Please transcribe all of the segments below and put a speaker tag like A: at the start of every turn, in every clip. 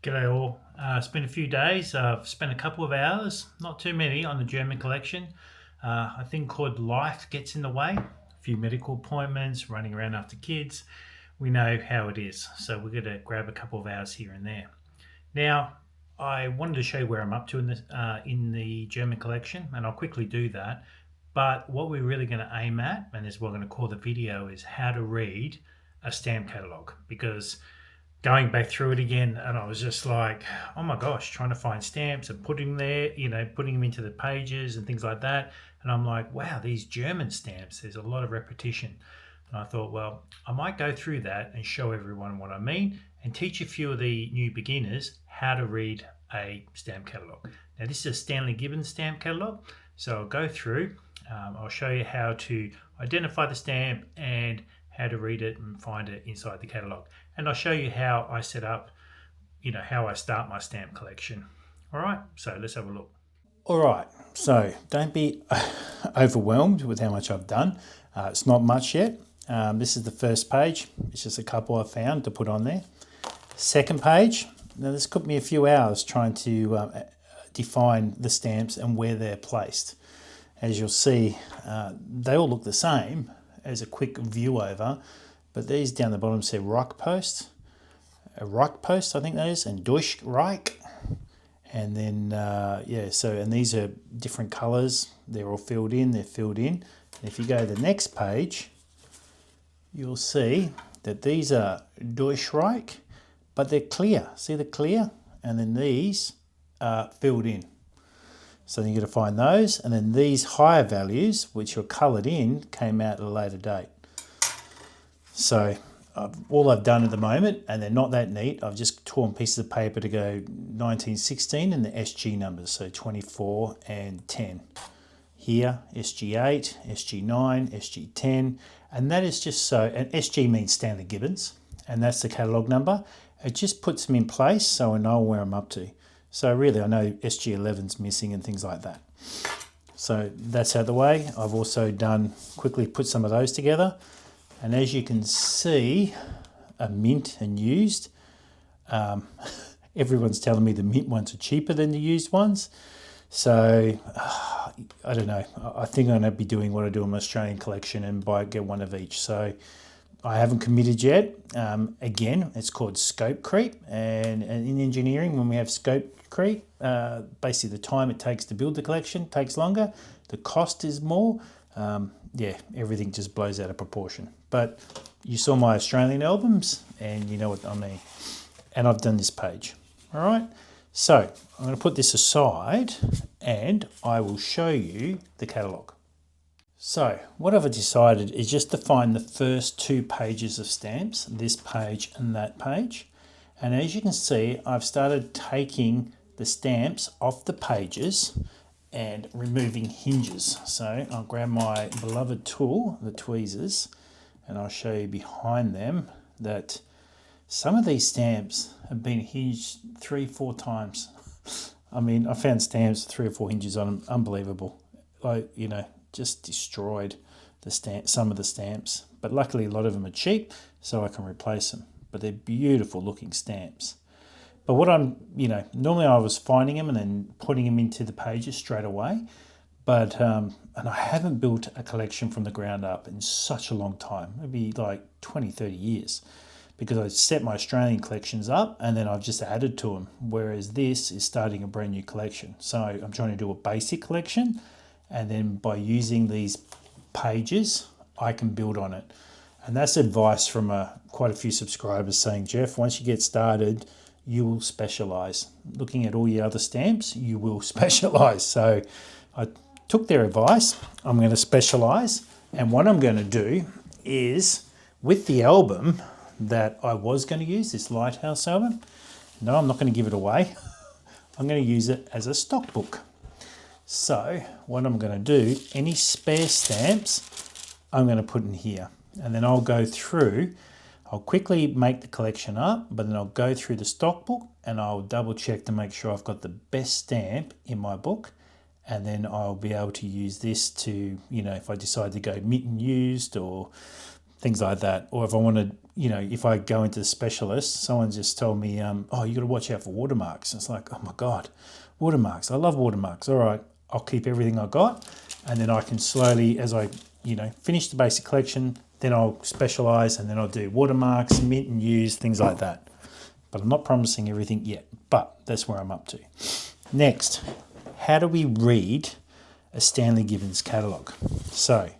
A: G'day all. It's been a few days. I've spent a couple of hours, not too many, on the German collection. A thing called life gets in the way. A few medical appointments, running around after kids. We know how it is. So we're going to grab a couple of hours here and there. Now, I wanted to show you where I'm up to in the German collection, and I'll quickly do that. But what we're really going to aim at, and this is what I'm going to call the video, is how to read a stamp catalogue, because going back through it again, and I was just like, oh my gosh, trying to find stamps and putting there, putting them into the pages and things like that. And I'm like, wow, these German stamps, there's a lot of repetition. And I thought, well, I might go through that and show everyone what I mean and teach a few of the new beginners how to read a stamp catalogue. Now, this is a Stanley Gibbons stamp catalogue. So I'll go through, I'll show you how to identify the stamp and how to read it and find it inside the catalogue. And I'll show you how I set up, how I start my stamp collection. All right, so let's have a look.
B: All right, so don't be overwhelmed with how much I've done. It's not much yet. This is the first page. It's just a couple I found to put on there. Second page. Now this took me a few hours trying to define the stamps and where they're placed. As you'll see, they all look the same as a quick view over, but these down the bottom say Reichpost, a Reichpost I think that is, and Durchreich. And then, and these are different colours. They're all filled in, And if you go to the next page, you'll see that these are Durchreich, but they're clear. See the clear? And then these are filled in. So then you've got to find those. And then these higher values, which are coloured in, came out at a later date. So all I've done at the moment, and they're not that neat, I've just torn pieces of paper to go 1916 and the SG numbers, so 24 and 10. Here, SG8, SG9, SG10, and that is just so, and SG means Stanley Gibbons, and that's the catalogue number. It just puts them in place so I know where I'm up to. So really I know SG11's missing and things like that. So that's out of the way. I've also quickly put some of those together. And as you can see, a mint and used. Everyone's telling me the mint ones are cheaper than the used ones. So I don't know. I think I'm going to be doing what I do in my Australian collection and get one of each. So I haven't committed yet. Again, it's called scope creep. And in engineering, when we have scope creep, basically the time it takes to build the collection takes longer. The cost is more. Everything just blows out of proportion. But you saw my Australian albums and you know what I mean. And I've done this page. All right. So I'm going to put this aside and I will show you the catalogue. So what I've decided is just to find the first two pages of stamps, this page and that page. And as you can see, I've started taking the stamps off the pages and removing hinges. So I'll grab my beloved tool, the tweezers, and I'll show you behind them that some of these stamps have been hinged 3-4 times. I mean, I found stamps with 3 or 4 hinges on them, unbelievable. Just destroyed some of the stamps. But luckily a lot of them are cheap, so I can replace them. But they're beautiful looking stamps. But what normally I was finding them and then putting them into the pages straight away. But, and I haven't built a collection from the ground up in such a long time. It'd be like 20, 30 years. Because I set my Australian collections up and then I've just added to them. Whereas this is starting a brand new collection. So I'm trying to do a basic collection. And then by using these pages, I can build on it. And that's advice from quite a few subscribers saying, Jeff, once you get started, you will specialise. Looking at all your other stamps, you will specialise. So I took their advice. I'm going to specialise. And what I'm going to do is, with the album that I was going to use, this Lighthouse album, no, I'm not going to give it away. I'm going to use it as a stock book. So what I'm going to do, any spare stamps, I'm going to put in here. And then I'll go through, I'll quickly make the collection up, but then I'll go through the stock book and I'll double check to make sure I've got the best stamp in my book. And then I'll be able to use this to, if I decide to go mint and used or things like that. Or if I want to, you know, if I go into the specialist, someone just told me, oh, you got to watch out for watermarks. It's like, oh my God, watermarks. I love watermarks. All right, I'll keep everything I got. And then I can slowly, as I, you know, finish the basic collection, then I'll specialise and then I'll do watermarks, mint and use, things like that. But I'm not promising everything yet, but that's where I'm up to. Next, how do we read a Stanley Gibbons catalogue? So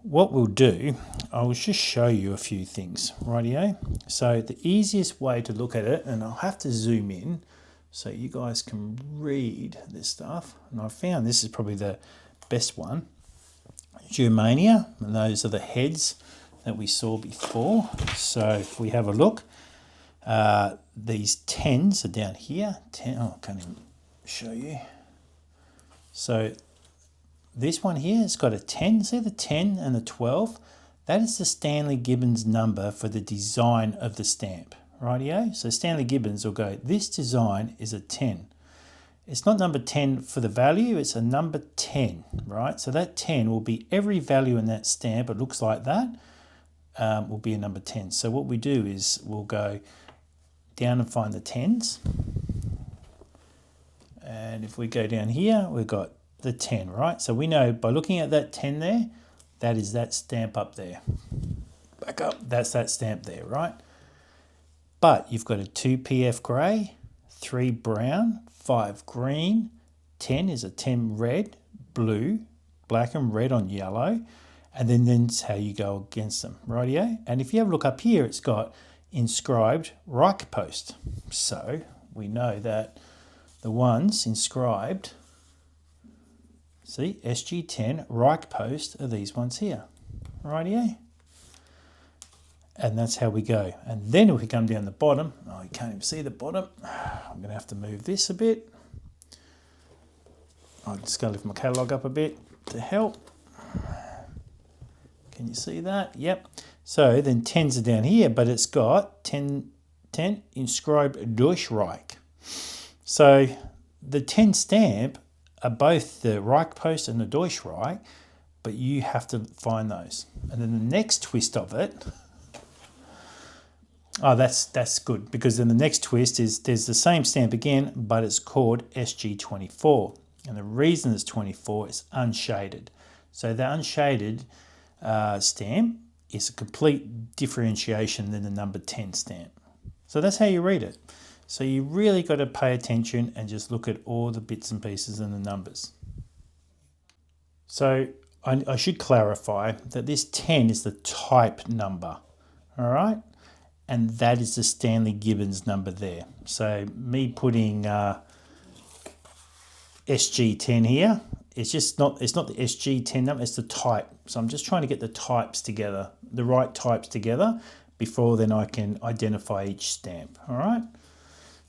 B: what we'll do, I'll just show you a few things, rightio? So the easiest way to look at it, and I'll have to zoom in so you guys can read this stuff, and I found this is probably the best one, Ommaney, and those are the heads that we saw before. So if we have a look, these 10s are down here. 10, oh, I can't even show you. So this one here, it's got a 10. See the 10 and the 12? That is the Stanley Gibbons number for the design of the stamp, rightio? So Stanley Gibbons will go, this design is a 10. It's not number 10 for the value, it's a number 10, right? So that 10 will be every value in that stamp, it looks like that, will be a number 10. So what we do is we'll go down and find the 10s. And if we go down here, we've got the 10, right? So we know by looking at that 10 there, that is that stamp up there. Back up, that's that stamp there, right? But you've got a 2 PF grey, 3 brown, 5 green, 10 is a 10 red, blue, black and red on yellow, and then that's how you go against them, rightio? And if you have a look up here, it's got inscribed Reich post. So we know that the ones inscribed, see, SG10 Reich post are these ones here, rightio? And that's how we go. And then if we come down the bottom, oh, you can't even see the bottom. I'm going to have to move this a bit. I'm just going to lift my catalogue up a bit to help. Can you see that? Yep. So then 10s are down here, but it's got 10 inscribed Durchreich. So the 10 stamp are both the Reich post and the Durchreich, but you have to find those. And then the next twist of it, oh, that's good, because then the next twist is there's the same stamp again, but it's called SG24. And the reason it's 24 is unshaded. So the unshaded stamp is a complete differentiation than the number 10 stamp. So that's how you read it. So you really got to pay attention and just look at all the bits and pieces and the numbers. So I should clarify that this 10 is the type number, all right? And that is the Stanley Gibbons number there. So me putting SG10 here, it's not the SG10 number, it's the type. So I'm just trying to get the types together, the right types together, before then I can identify each stamp, all right?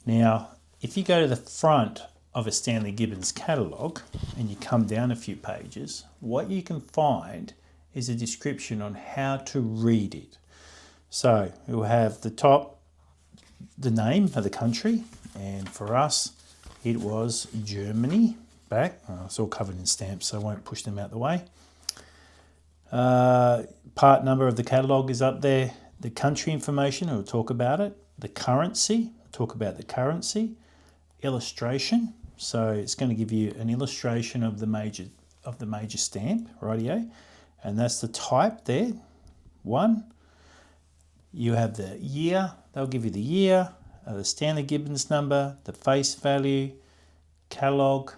B: Now, if you go to the front of a Stanley Gibbons catalogue and you come down a few pages, what you can find is a description on how to read it. So we'll have the top, the name of the country, and for us it was Germany. Back, it's all covered in stamps, so I won't push them out the way. Part number of the catalogue is up there. The country information, we'll talk about it. The currency, we'll talk about the currency. Illustration, so it's going to give you an illustration of the major stamp, rightio, and that's the type there. 1. You have the year, they'll give you the year, the Stanley Gibbons number, the face value, catalogue.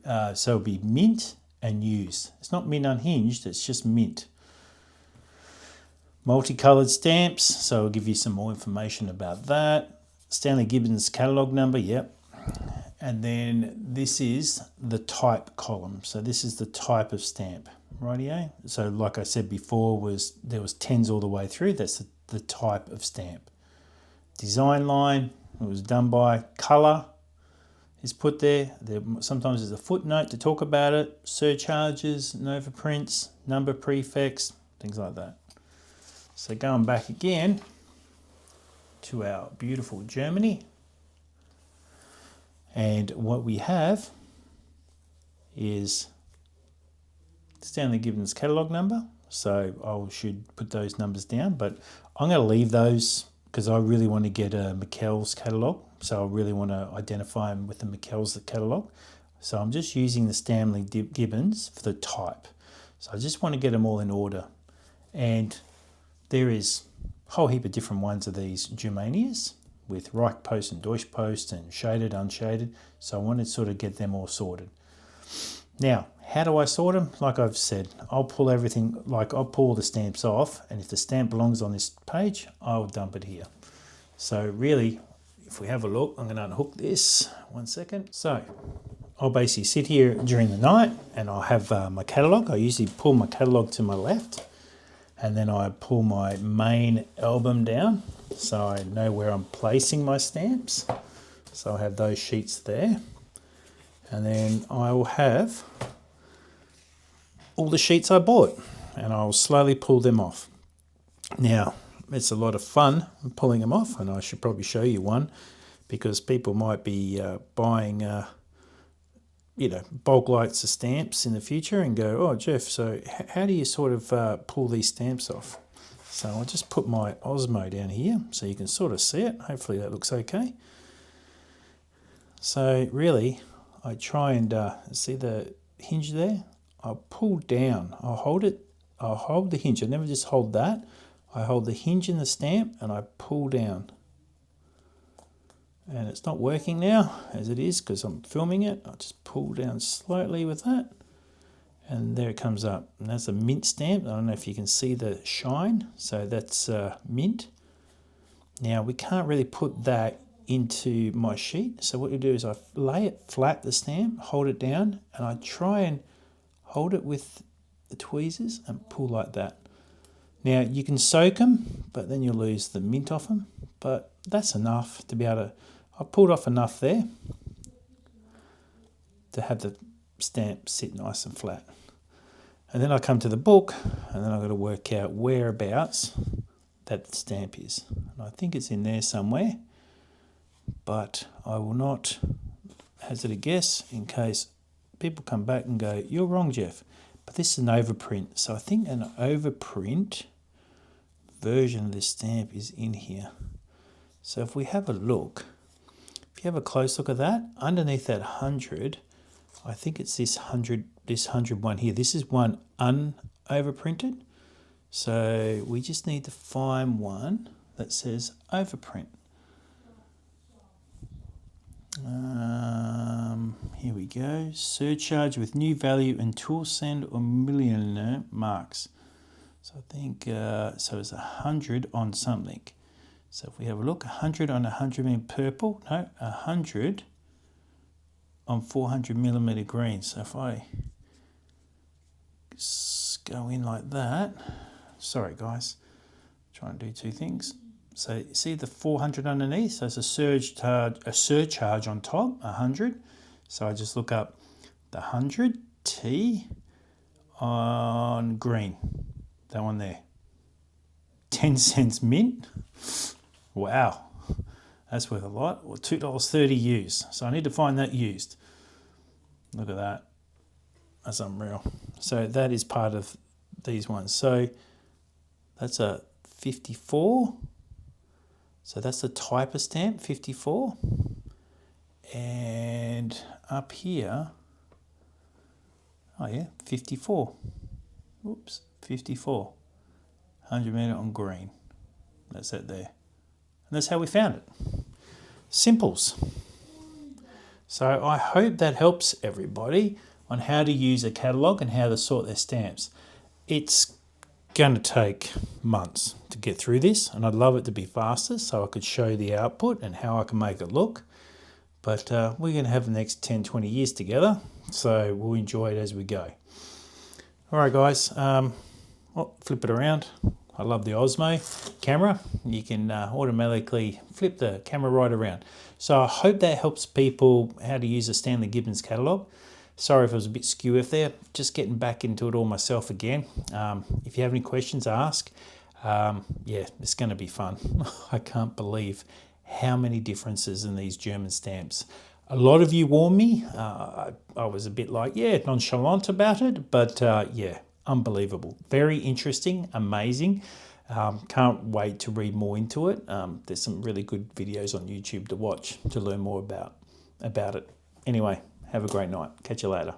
B: So it'll be mint and used. It's not mint unhinged, it's just mint. Multicoloured stamps, so it'll give you some more information about that. Stanley Gibbons catalogue number, yep. And then this is the type column. So this is the type of stamp, rightio? So like I said before, there was 10s all the way through. That's the type of stamp. Design line, it was done by. Colour is put there. Sometimes there's a footnote to talk about it. Surcharges, Nova prints, number prefix, things like that. So going back again to our beautiful Germany, and what we have is Stanley Gibbons catalogue number. so I should put those numbers down, but I'm going to leave those because I really want to get a McKell's catalogue, so I really want to identify them with the McKell's catalogue. So I'm just using the Stanley gibbons for the type. So I just want to get them all in order. And there is a whole heap of different ones of these Germanias with Reich post and Deutsch post and shaded, unshaded. So I want to sort of get them all sorted. Now, how do I sort them? Like I've said, I'll pull everything, like I'll pull the stamps off, and if the stamp belongs on this page, I'll dump it here. So really, if we have a look, I'm going to unhook this, 1 second. So I'll basically sit here during the night and I'll have my catalogue. I usually pull my catalogue to my left, and then I pull my main album down so I know where I'm placing my stamps. So I have those sheets there. And then I will have all the sheets I bought, and I'll slowly pull them off. Now, it's a lot of fun pulling them off, and I should probably show you one, because people might be buying, bulk lots of stamps in the future and go, oh, Jeff, so how do you sort of pull these stamps off? So I'll just put my Osmo down here so you can sort of see it. Hopefully that looks okay. So really, I try and see the hinge there. I'll pull down. I'll hold it. I'll hold the hinge. I never just hold that. I hold the hinge in the stamp and I pull down. And it's not working now as it is because I'm filming it. I'll just pull down slowly with that. And there it comes up. And that's a mint stamp. I don't know if you can see the shine. So that's mint. Now we can't really put that into my sheet, so what you do is I lay it flat, the stamp, hold it down, and I try and hold it with the tweezers and pull like that. Now you can soak them, but then you'll lose the mint off them, but that's enough to be able to, I pulled off enough there to have the stamp sit nice and flat. And then I come to the book, and then I've got to work out whereabouts that stamp is. And I think it's in there somewhere, but I will not hazard a guess in case people come back and go, you're wrong, Jeff. But this is an overprint. So I think an overprint version of this stamp is in here. So if we have a look, if you have a close look at that, underneath that 100, I think it's this 100 one here. This is one un-overprinted. So we just need to find one that says overprint. Here we go. Surcharge with new value until send or millionaire marks. So I think so it's 100 on something. So if we have a look, 100 on 100 mm purple. No, 100 on 400 millimeter green. So if I go in like that, sorry guys, try and do two things. So you see the 400 underneath, so it's a surcharge on top, 100. So I just look up the 100 T on green, that one there. 10 cents mint. Wow, that's worth a lot. Or $2.30 used. So I need to find that used. Look at that. That's unreal. So that is part of these ones. So that's a 54. So that's the type of stamp, 54. And up here, oh yeah, 54. Oops, 54. 100 meter on green. That's it there. And that's how we found it. Simples. So I hope that helps everybody on how to use a catalogue and how to sort their stamps. It's going to take months to get through this, and I'd love it to be faster so I could show the output and how I can make it look. But we're going to have the next 10, 20 years together, so we'll enjoy it as we go. All right, guys, flip it around. I love the Osmo camera. You can automatically flip the camera right around. So I hope that helps people how to use a Stanley Gibbons catalogue. Sorry if it was a bit skew if there. Just getting back into it all myself again. If you have any questions, ask. Yeah, it's going to be fun. I can't believe how many differences in these German stamps. A lot of you warned me. I was a bit like, yeah, nonchalant about it. But yeah, unbelievable. Very interesting, amazing. Can't wait to read more into it. There's some really good videos on YouTube to watch to learn more about it. Anyway, have a great night. Catch you later.